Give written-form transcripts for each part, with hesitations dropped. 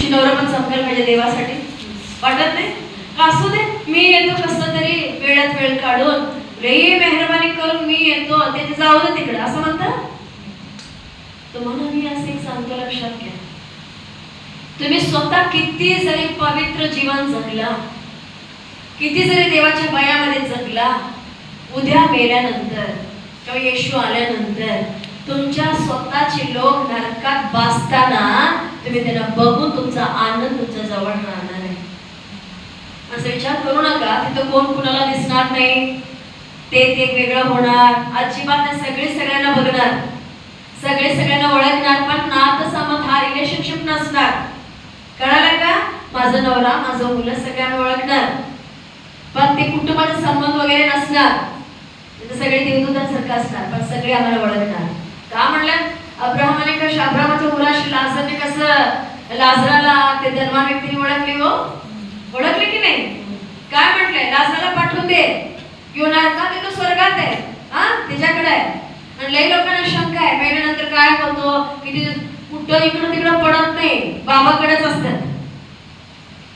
नवरा पण संपेल पाहिजे देवासाठी, वाटत नाही का? असू दे, मी येतो कसं तरी वेळात वेळ काढून, लई मेहरबानी करून मी येतो, ते जाऊ दे तिकडे असं म्हणतात. तुम्हाला मी असं एक सांगतो, लक्षात घ्या. तुम्ही स्वतः किती जरी पवित्र जीवन जगला, किती जरी देवाच्या भयामध्ये जगला, उद्या मेल्यानंतर किंवा येशू आल्यानंतर तुमच्या स्वतःचे लोक नरकात बसताना तुम्ही त्यांना बघून तुमचा आनंद तुमच्या जवळ राहणार आहे. असं विचार करू नका तिथं कोण कुणाला दिसणार नाही, ते वेगळं होणार. अजिबात सगळे सगळ्यांना बघणार, सगळे सगळ्यांना ओळखणार, पण नातं हा रिलेशनशिप नसणार. कळालं का? माझा नवरा, माझं मुलं सगळ्यांना ओळखणार, पण ते कुटुंबाचा संबंध वगैरे नसणार. सगळे देवदूतांसारखं असणार, पण सगळे आम्हाला ओळखणार. का म्हणलं? अब्राहमाने कसं, अब्राहमाच्या मुलाशी लाजरने कसं लाजराला ते धनवान व्यक्तीने ओळखले हो, ओळखले की नाही? काय म्हटलंय? लाजराला पाठवून दे, येणार का? ते तो स्वर्गात आहे, हा त्याच्याकडे आहे. आणि लई लोकांना शंका आहे, महिन्यानंतर काय होतो की ते कुठं इकडं तिकडं पडत नाही, बाबाकडेच असतात.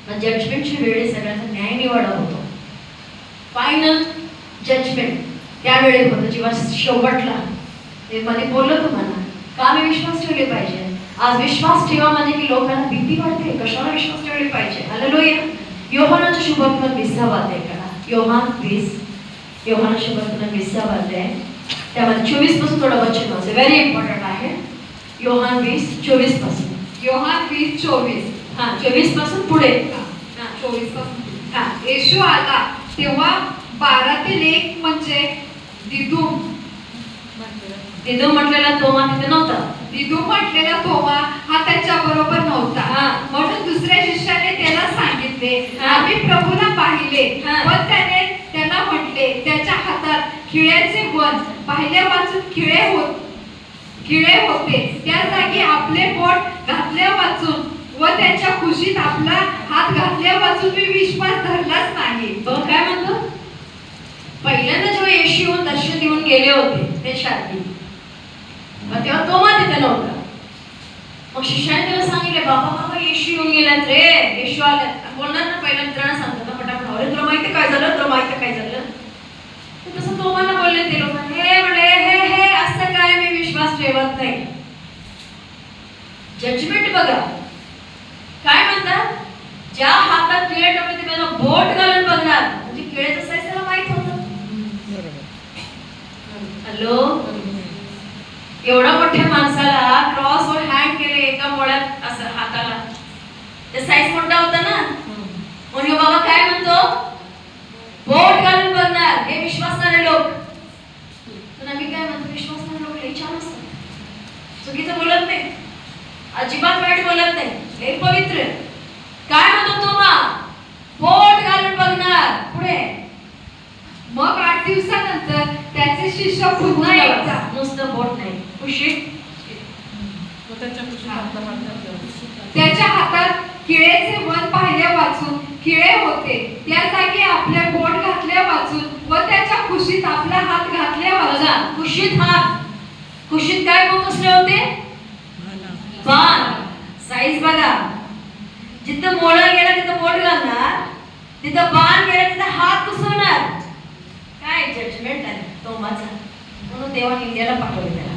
पण जजमेंटची वेळी सगळ्यांचा न्याय निवाडा होतो. फायनल जजमेंट त्यावेळी होतं, जेव्हा शेवटला. ते मध्ये बोललो तुम्हाला का मी विश्वास ठेवले पाहिजे. आज विश्वास ठेवा म्हणजे की लोकांना भीती वाटते, कशाला विश्वास ठेवले पाहिजे. हालेलुया. योहानाच्या शुभवर्तमान 20वा अध्याय करा. योहान 20, योहानाच्या शुभवर्तमान 20वा अध्याय, त्यामध्ये 24 पासून थोडं वचन वाचा, व्हेरी इम्पॉर्टंट आहे. योहान 20:24 पासून. योहान 20:24. हा, 24 पासून पुढे. 24 पासून. येशू आला तेव्हा 12तील एक म्हणजे दिदूम म्हटलेला तोमा तिथे नव्हता. दिदूम म्हटलेला तोमा हा त्याच्या बरोबर नव्हता. म्हणून दुसऱ्या शिष्याने त्याला सांगितले, आम्ही प्रभूला पाहिले. पण त्याने त्याला म्हटले, त्याच्या हातात खिळ्याचे वन पाहिले वाचून खिळे होते, त्या जागी आपले बोट घातले वाचून व त्याच्या खुशीत आपला हात घातले वाचून मी विश्वास धरलाच नाही. बघ काय म्हणतो. पहिल्यांदा जेव्हा येशू येऊन दर्शन देऊन गेले होते ते शादी, तेव्हा तोमा तिथे नव्हता. मग शिष्याने त्याला सांगितले, बाबा येशू येऊन गेल्यात रे, येशू आल्यात. बोलणार ना पहिल्या मित्रांना सांगतात ना पटापट, अरे तुला माहिती काय झालं, तुला माहिती काय झालं. तसं तोमाला बोलले ते लोक, हे म्हणे हे असं काय, मी विश्वास ठेवत नाही. जजमेंट बघा काय म्हणतात. ज्या हातात किळे ठेवले ते मला बोट घालून बघणार, म्हणजे किळेचं साईज त्याला माहित होतं. हॅलो, एवढा मोठ्या माणसाला क्रॉसवर हँग केले एका मोळ्यात असं हाताला, ते साईज मोठा होता ना. म्हणून बाबा काय म्हणतो, बोट घालून बघणार. हे विश्वासणारे लोक. पण आम्ही काय म्हणतो, विश्वासणारे लोक लई छान असतात, चुकीचं बोलत नाही, अजिबात वाईट बोलत नाही, लई पवित्र. काय म्हणतो तोमा, बोट घालून बघणार. पुढे मग 8 दिवसानंतर त्याचे शिष्य पुन्हा एकदा, नुसतं बोट नाही, खुशीत त्याच्या हातात खिळेचे वन पाहिले वाचून खिळे होते, त्या जागी आपले बोट घातले वाचून व त्याच्या खुशीत आपला हात घातले वाचून. खुशीत हात, खुशीत काय बोट कसले होते, बाण. साईज बघा, जिथं मोळा गेला तिथं बोट घालणार, तिथं बाण गेला तिथं हात घुसवणार. काय जजमेंट आहे तोमाचा. म्हणून देवाने इंडियाला पाठवले त्याला,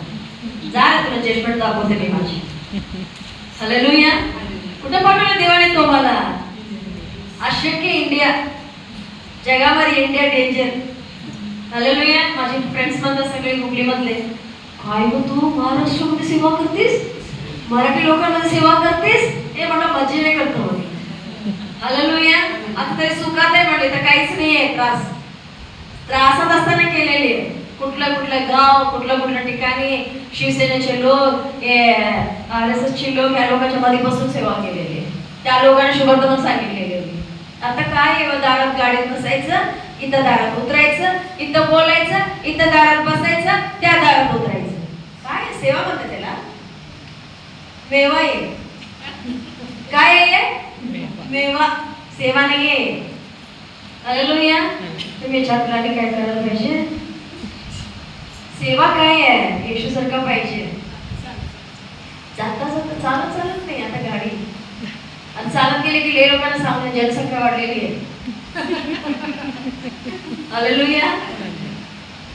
जा तुला जजमेंट दाखवते मी माझी. हालेलुया. कुठं पाठवलं देवाने तोमाला? अशक्य इंडिया, जगामध्ये इंडिया डेंजर. हालेलुया. माझे फ्रेंड्स म्हणतात सगळे हुबली मधले, काय गो तू महाराष्ट्रामध्ये सेवा करतेस, मराठी लोकांमध्ये सेवा करतेस. हे म्हणलं मजेने करतो म्हणे. हालेलुया. आता तरी सुखात आहे म्हटले तर काहीच नाहीये त्रास, त्रासात असताना केलेले. कुठलं गाव, कुठल्या ठिकाणी शिवसेनेचे लोक, RSSचे लोक, या लोकांच्या मध्ये बसून सेवा केलेली, त्या लोकांना शुभवर्तमान सांगितलेले होते. आता काय, दारात गाडीत बसायचं, इथं दारात उतरायचं, इथं बोलायचं, इथं दारात बसायचं, त्या दारात उतरायचं. काय सेवा म्हणते त्याला? मेवा आहे. काय आहे? मेवा. सेवा नाहीये. हालेलुया. तुम्ही विचार काय करायला पाहिजे? सेवा काय आहे? येशू सारखा पाहिजे. जाता जाता चालत नाही आता गाडी, गेले की ले लोकांना सांगून जनसंख्या वाढलेली आहे. हालेलुया.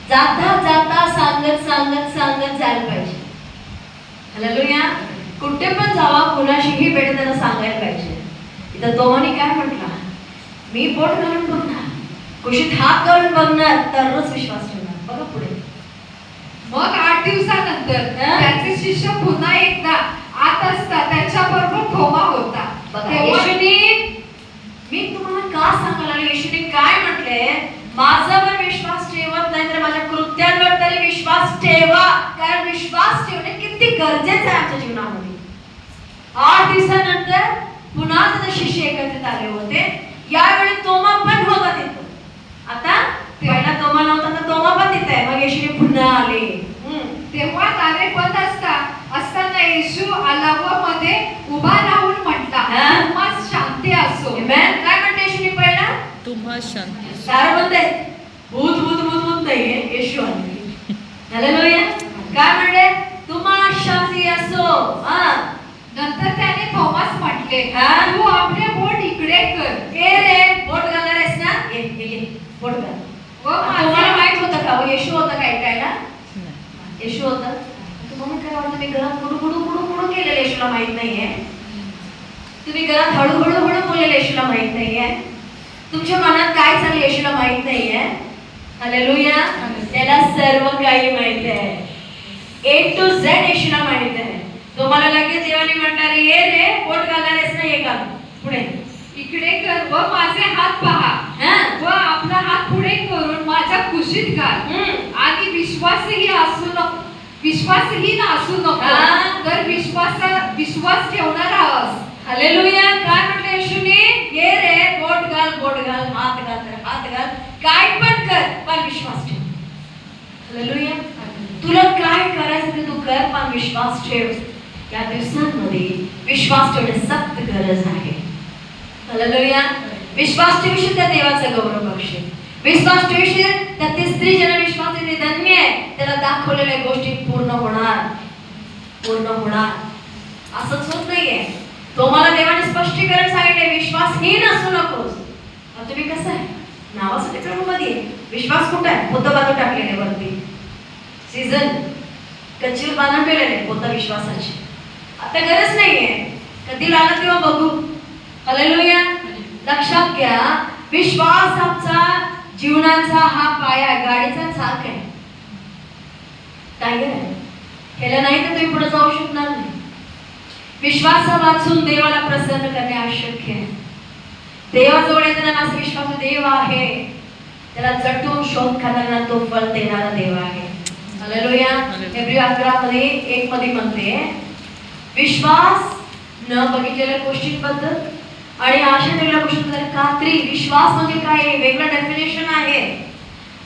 जाता जाता सांगत सांगत सांगत जायला पाहिजे. हालेलुया. कुठे पण जावा कुणाशीही भेट त्यांना सांगायला पाहिजे. इथं तोमानी काय म्हटला, मी बोट घालून बघणार, कुशीत हात घालून बघणार तरच विश्वास ठेवणार. बघा पुढे. मग 8 दिवसानंतर त्याचे शिष्य पुन्हा एकदा आत असता त्याच्याबरोबर थोमा होता. बघा तेव्हा येशूने, मी तुम्हाला का सांगायला लागले, येशूने काय म्हटले, माझ्यावर विश्वास ठेवत नाही तर माझ्या कृत्यांवर तरी विश्वास ठेवा. कारण विश्वास ठेवणे किती गरजेचं आहे आमच्या जीवनामध्ये. 8 दिवसानंतर पुन्हा त्याचे शिष्य एकत्रित आले होते. यावेळी तोमा पण होता तिथं. आता पहिला तोमा नव्हता तर तोमा पण तिथे आहे. मग येशूने पुन्हा आले. तेव्हा दारे बंद असताना येशू आला व मध्ये उभा राहून म्हटला, तुम्हास शांती असो. आमेन. काय म्हणते येशूने पहिला, तुम्हा शांती. दार बंद आहे, भूत भूत भूत भूत नाहीये, येशू आले. हालेलुया. काय म्हणले, तुम्हाला शांती असो. नंतर त्याने थोमास म्हटले, तू आपले बोट इकडे कर. रे बोट घालणार आहेस ना, ये बोट घाल. व तुम्हाला माहित होतं का येशू होता काय ऐकायला? येशू होता. तुम्हाला काय वाटतं, मी घरात गुडू केलेलं येशूला माहित नाहीये. तुम्ही घरात हळूहळू बोललेलं येशूला माहित नाहीये. तुमच्या मनात काय चाललं येशूला माहित नाहीये. हालेलुया. त्याला सर्व काही माहित आहे. A to Z येशूला माहित आहे. तुम्हाला लगेच देवाने म्हणणार, ये रे बोट घालणार आहेस ना, ये घाल पुढे, इकडे कर व माझे हात पहा. व आपला हात पुढे करून माझ्या कुशीत घाल. आणि विश्वासहीन असू नको तर विश्वास ठेवणार आहोस. हालेलुया. काय म्हटलं येशूने, ये रे बोट घाल, हात घाल, काय पण कर पण विश्वास ठेव. हालेलुया. तुला काय करायचं ते तू कर पण विश्वास ठेव. या दिवसांमध्ये विश्वास ठेवणे सक्त गरज आहे. हालेलुया. विश्वास ठेवशील त्या देवाचा गौरव बघशील. विश्वास ठेवशील तर ती स्त्री ज्याला विश्वास देते धन्य आहे. त्याला दाखवलेल्या गोष्टी पूर्ण होणार. असंच होत नाहीये. तो मला देवाने स्पष्टीकरण सांगितले, विश्वासहीन असू नकोस. तुम्ही कसं आहे, नावासाठी प्रभूमध्ये विश्वास कुठं आहे, पोतं बाजू टाकलेले वरती, सीझन कच्ची बांधून ठेवलेले पोतं विश्वासाची. आता गरज नाहीये, कधी लागला तेव्हा बघू. हालेलुया. लक्षात घ्या, विश्वास आमचा जीवनाचा हा पाया, गाडीचा चाक आहे, टायर आहे. ह्याला नाही तर तुम्ही पुढे जाऊ शकणार नाही. विश्वास वाचून देवाला प्रसन्न करणे आवश्यक आहे. देवाजवळ येताना माझा विश्वास देव आहे, त्याला जटून शोध खाणारा तो फळ देणारा देव आहे. हालेलुया. हेब्री 11:1 मध्ये म्हणते, विश्वास न विश्वासलेल्या गोष्टींबद्दल आणि आशा ठेवलेल्या गोष्टींबद्दल खात्री. विश्वास म्हणजे काय आहे, वेगळं डेफिनेशन आहे.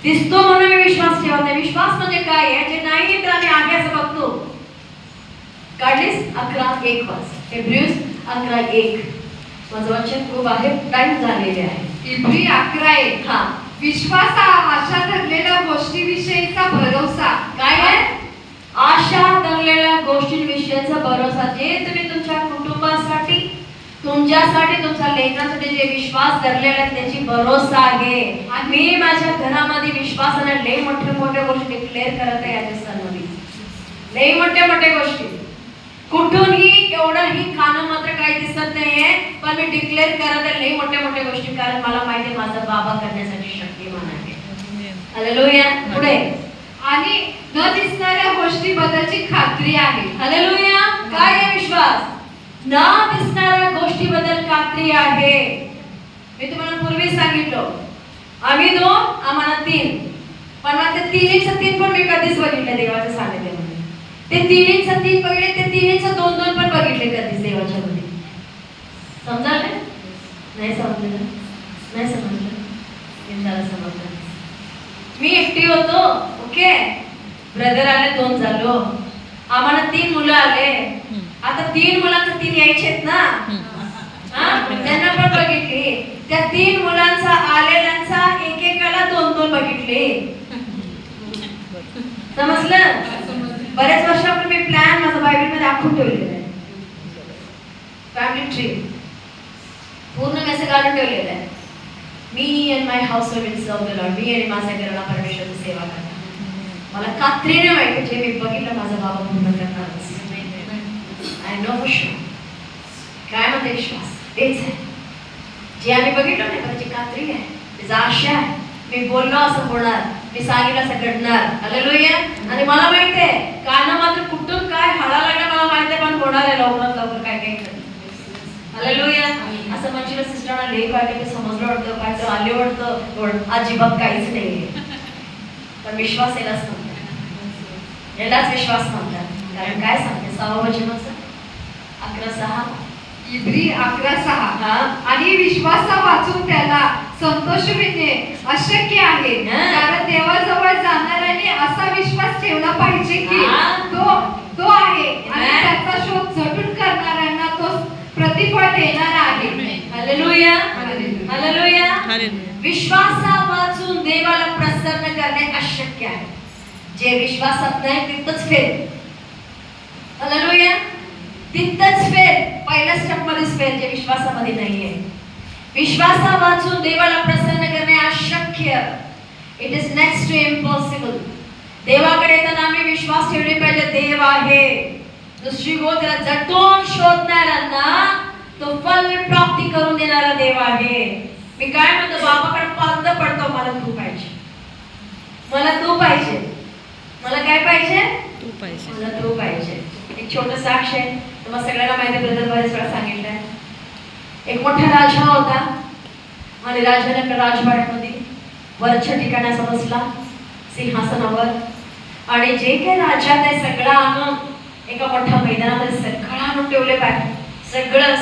दिसतो म्हणून मी विश्वास ठेवत नाही. विश्वास म्हणजे काय आहे, जे नाही तर आम्ही आहे असं बघतो. काढलीस 11:1 वाच. हेब्रीज 11:1. माझं वाचन खूप आहे, टाइम झालेले आहे. हेब्री 11:1. हा. विश्वास हा आशा धरलेल्या गोष्टीविषयीचा भरोसा. काय आहे? आशा धरलेल्या गोष्टींविषयीचा भरोसा. जे तुम्ही तुमच्या कुटुंबासाठी, तुमच्यासाठी, तुमच्या लेकरांसाठी जे विश्वास धरलेला आहे त्याची भरोसा आहे. मी माझ्या घरामध्ये विश्वासाने लई मोठ्या गोष्टी डिक्लेअर करत आहे. या दिवसांमध्ये लई मोठ्या गोष्टी, कुठूनही एवढंही खाणं मात्र काही दिसत नाहीये, पण मी डिक्लेअर करत आहे लई मोठ्या गोष्टी. कारण मला माहिती आहे माझा बाबा करण्यासाठी शक्तिमान आहे. हालेलुया. पुढे, आणि न दिसणाऱ्या गोष्टीबद्दलची खात्री आहे. हालेलुया. काय आहे विश्वास? न दिसणाऱ्या गोष्टीबद्दल खात्री आहे. मी तुम्हाला पूर्वी सांगितलं, आम्ही 2 आम्हाला 3, पण ते 3 पण मी कधीच बघितलं देवाच्या सानिध्यामध्ये. ते 3 बघितले, ते 2 पण बघितले कधीच देवाच्या मध्ये. समजायला नाही समजलं? नाही समजलं? समजलं. मी एकटी होतो, ओके, ब्रदर आले, 2 झालो, आम्हाला 3 मुलं आले. आता 3 मुलांचं 3 यायचेत ना, त्यांना पण बघितली. त्या 3 मुलांचा आलेल्यांचा एकेकाला 2 बघितले. समजलं? बरेच वर्षापूर्वी मी प्लॅन माझ्या बायबलमध्ये आखून ठेवलेला आहे, फॅमिली ट्री. पूर्ण मी असं घालून ठेवलेलं आहे, मी and my house will serve the Lord. मी आणि माझ्या घराला परमेश्वराची सेवा करणार. मला खात्रीने माहिती जे मी बघितलं माझा बाबा पूर्ण करणारच. I know for sure. काय म्हणते विश्वास तेच आहे जे आम्ही बघितलं नाही, त्याची खात्री आहे, त्याचा आशा आहे. मी बोललो असं होणार, मी सांगितलं असं घडणार. हालेलुया. आणि मला माहिती आहे काना मात्र कुठून काय हाडा लागणार मला माहिती आहे, पण होणार आहे लवकरात लवकर काय काय. हालेलुया. असं म्हणजे सिस्टरना लेख काय ते समजलं वाटतं, काय तर आले वाटतं, अजिबात काहीच नाही. पण विश्वास यालाच म्हणतात, यालाच विश्वास म्हणतात. कारण काय सांगते 6वं वचनाचं 11:6 इब्री 11:6. हा. आणि विश्वासा वाचून त्याला संतोषविणे अशक्य आहे, कारण देवाजवळ जाणाऱ्याने असा विश्वास ठेवला पाहिजे की तो आहे आणि त्याचा शोध झटून करणाऱ्यांना तो प्रतिफळ देणार आहे. हालेलुया. हालेलुया. विश्वासा वाचून देवाला प्रसन्न करणे अशक्य आहे. जे विश्वासात नाही तिथंच फेल. हालेलुया. तिथंच फेल. पहिल्या स्टेप मध्येच फेल जे विश्वासामध्ये नाहीये. विश्वासा वाचून देवाला प्रसन्न करणे अशक्य. It is next to impossible. देवाकडे तर आम्ही विश्वास ठेवले पाहिजे, देव आहे. दुसरी गोष्ट त्याला झटून शोधणाऱ्यांना तो फल प्राप्ती करून देणारा देव आहे. मी काय म्हणतो बाबाकडे पालत पडतो, मला तू पाहिजे, मला तू पाहिजे, मला काय पाहिजे, तू पाहिजे, मला तू पाहिजे. एक छोटं साक्ष आहे, तुम्हाला सगळ्यांना माहिती आहे, ब्रदर बरेच वेळा सांगितलंय. एक मोठा राजा होता आणि राजाने आपल्या राजवाड्यामध्ये वरच्या ठिकाणी असा बसला सिंहासनावर, आणि जे काही राज्यात आहे सगळं आणून एका मोठ्या मैदानामध्ये सगळं आणून ठेवले पाहिजे. सगळं